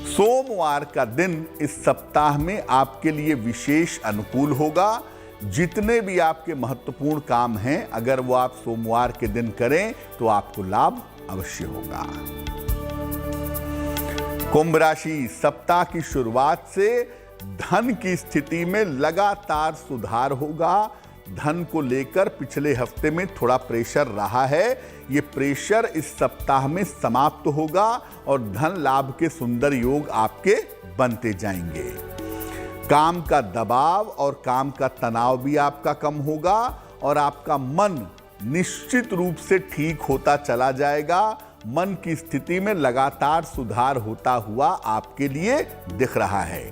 सोमवार का दिन इस सप्ताह में आपके लिए विशेष अनुकूल होगा। जितने भी आपके महत्वपूर्ण काम हैं, अगर वो आप सोमवार के दिन करें तो आपको लाभ अवश्य होगा। कुंभ राशि, सप्ताह की शुरुआत से धन की स्थिति में लगातार सुधार होगा। धन को लेकर पिछले हफ्ते में थोड़ा प्रेशर रहा है, ये प्रेशर इस सप्ताह में समाप्त होगा और धन लाभ के सुंदर योग आपके बनते जाएंगे। काम का दबाव और काम का तनाव भी आपका कम होगा और आपका मन निश्चित रूप से ठीक होता चला जाएगा। मन की स्थिति में लगातार सुधार होता हुआ आपके लिए दिख रहा है।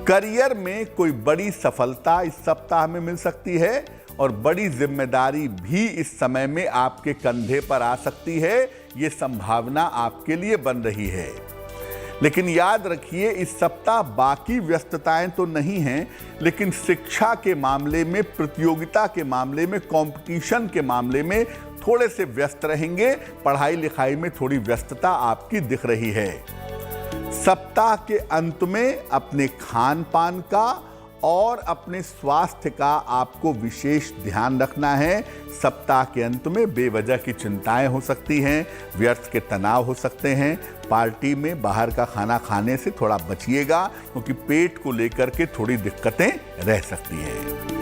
करियर में कोई बड़ी सफलता इस सप्ताह में मिल सकती है और बड़ी जिम्मेदारी भी इस समय में आपके कंधे पर आ सकती है, ये संभावना आपके लिए बन रही है। लेकिन याद रखिए, इस सप्ताह बाकी व्यस्तताएं तो नहीं हैं, लेकिन शिक्षा के मामले में, प्रतियोगिता के मामले में, कंपटीशन के मामले में थोड़े से व्यस्त रहेंगे। पढ़ाई लिखाई में थोड़ी व्यस्तता आपकी दिख रही है। सप्ताह के अंत में अपने खान पान का और अपने स्वास्थ्य का आपको विशेष ध्यान रखना है। सप्ताह के अंत में बेवजह की चिंताएं हो सकती हैं, व्यर्थ के तनाव हो सकते हैं। पार्टी में बाहर का खाना खाने से थोड़ा बचिएगा, क्योंकि पेट को लेकर के थोड़ी दिक्कतें रह सकती हैं।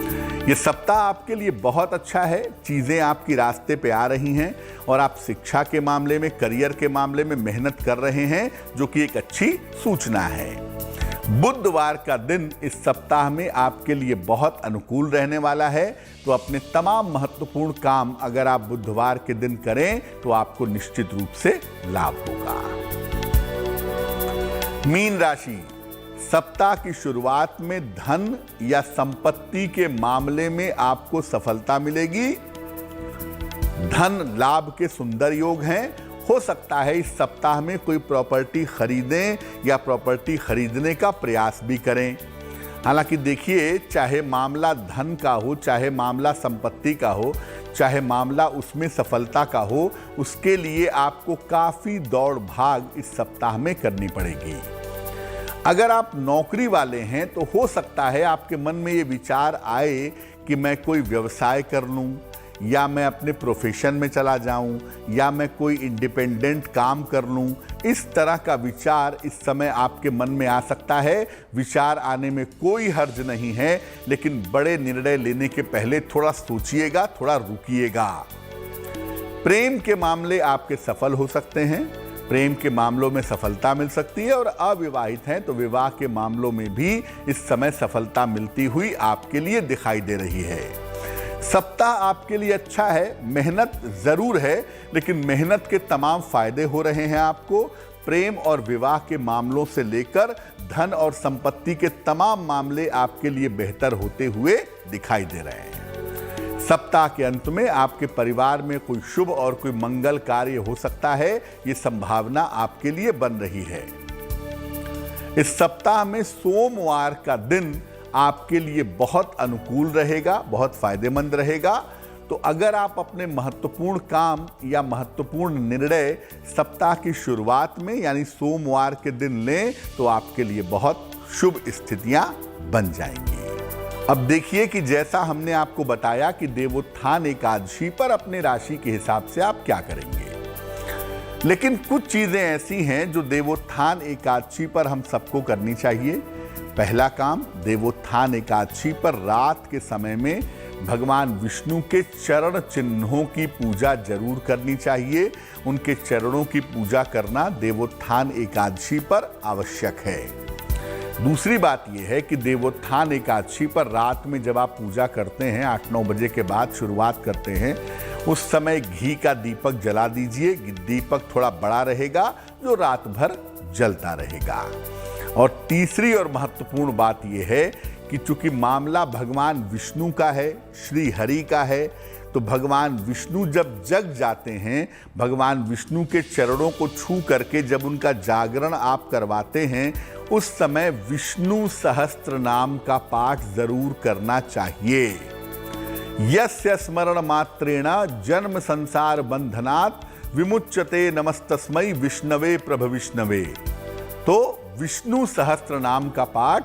ये सप्ताह आपके लिए बहुत अच्छा है। चीज़ें आपकी रास्ते पे आ रही हैं और आप शिक्षा के मामले में, करियर के मामले में मेहनत कर रहे हैं, जो कि एक अच्छी सूचना है। बुधवार का दिन इस सप्ताह में आपके लिए बहुत अनुकूल रहने वाला है, तो अपने तमाम महत्वपूर्ण काम अगर आप बुधवार के दिन करें तो आपको निश्चित रूप से लाभ होगा। मीन राशि, सप्ताह की शुरुआत में धन या संपत्ति के मामले में आपको सफलता मिलेगी। धन लाभ के सुंदर योग हैं। हो सकता है इस सप्ताह में कोई प्रॉपर्टी खरीदें या प्रॉपर्टी खरीदने का प्रयास भी करें। हालांकि देखिए, चाहे मामला धन का हो, चाहे मामला संपत्ति का हो, चाहे मामला उसमें सफलता का हो, उसके लिए आपको काफी दौड़ भाग इस सप्ताह में करनी पड़ेगी। अगर आप नौकरी वाले हैं तो हो सकता है आपके मन में ये विचार आए कि मैं कोई व्यवसाय कर लूं, या मैं अपने प्रोफेशन में चला जाऊं, या मैं कोई इंडिपेंडेंट काम कर लूं। इस तरह का विचार इस समय आपके मन में आ सकता है। विचार आने में कोई हर्ज नहीं है, लेकिन बड़े निर्णय लेने के पहले थोड़ा सोचिएगा, थोड़ा रुकिएगा। प्रेम के मामले आपके सफल हो सकते हैं। प्रेम के मामलों में सफलता मिल सकती है और अविवाहित हैं तो विवाह के मामलों में भी इस समय सफलता मिलती हुई आपके लिए दिखाई दे रही है। सप्ताह आपके लिए अच्छा है। मेहनत जरूर है, लेकिन मेहनत के तमाम फायदे हो रहे हैं आपको। प्रेम और विवाह के मामलों से लेकर धन और संपत्ति के तमाम मामले आपके लिए बेहतर होते हुए दिखाई दे रहे हैं। सप्ताह के अंत में आपके परिवार में कोई शुभ और कोई मंगल कार्य हो सकता है, ये संभावना आपके लिए बन रही है। इस सप्ताह में सोमवार का दिन आपके लिए बहुत अनुकूल रहेगा, बहुत फायदेमंद रहेगा। तो अगर आप अपने महत्वपूर्ण काम या महत्वपूर्ण निर्णय सप्ताह की शुरुआत में यानी सोमवार के दिन लें तो आपके लिए बहुत शुभ स्थितियां बन जाएंगी। अब देखिए कि जैसा हमने आपको बताया कि देवोत्थान एकादशी पर अपने राशि के हिसाब से आप क्या करेंगे, लेकिन कुछ चीजें ऐसी हैं जो देवोत्थान एकादशी पर हम सबको करनी चाहिए। पहला काम, देवोत्थान एकादशी पर रात के समय में भगवान विष्णु के चरण चिन्हों की पूजा जरूर करनी चाहिए। उनके चरणों की पूजा करना देवोत्थान एकादशी पर आवश्यक है। दूसरी बात यह है कि देवोत्थान एकादशी पर रात में जब आप पूजा करते हैं, 8-9 बजे के बाद शुरुआत करते हैं, उस समय घी का दीपक जला दीजिए। दीपक थोड़ा बड़ा रहेगा जो रात भर जलता रहेगा। और तीसरी और महत्वपूर्ण बात यह है कि चूंकि मामला भगवान विष्णु का है, श्री हरि का है, तो भगवान विष्णु जब जग जाते हैं, भगवान विष्णु के चरणों को छू करके जब उनका जागरण आप करवाते हैं, उस समय विष्णु सहस्त्र नाम का पाठ जरूर करना चाहिए। यस्य स्मरण मात्रेण जन्म संसार बंधनात् विमुच्यते नमस्तस्मै विष्णवे प्रभ विष्णवे। तो विष्णु सहस्त्र नाम का पाठ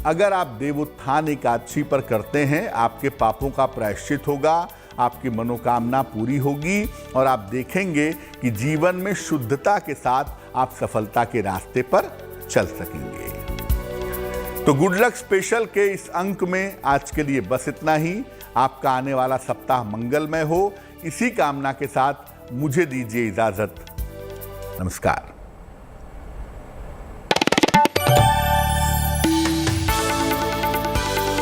अगर आप देवोत्थान एकादशी पर करते हैं, आपके पापों का प्रायश्चित होगा, आपकी मनोकामना पूरी होगी और आप देखेंगे कि जीवन में शुद्धता के साथ आप सफलता के रास्ते पर चल सकेंगे। तो गुड लक स्पेशल के इस अंक में आज के लिए बस इतना ही। आपका आने वाला सप्ताह मंगलमय हो, इसी कामना के साथ मुझे दीजिए इजाजत। नमस्कार।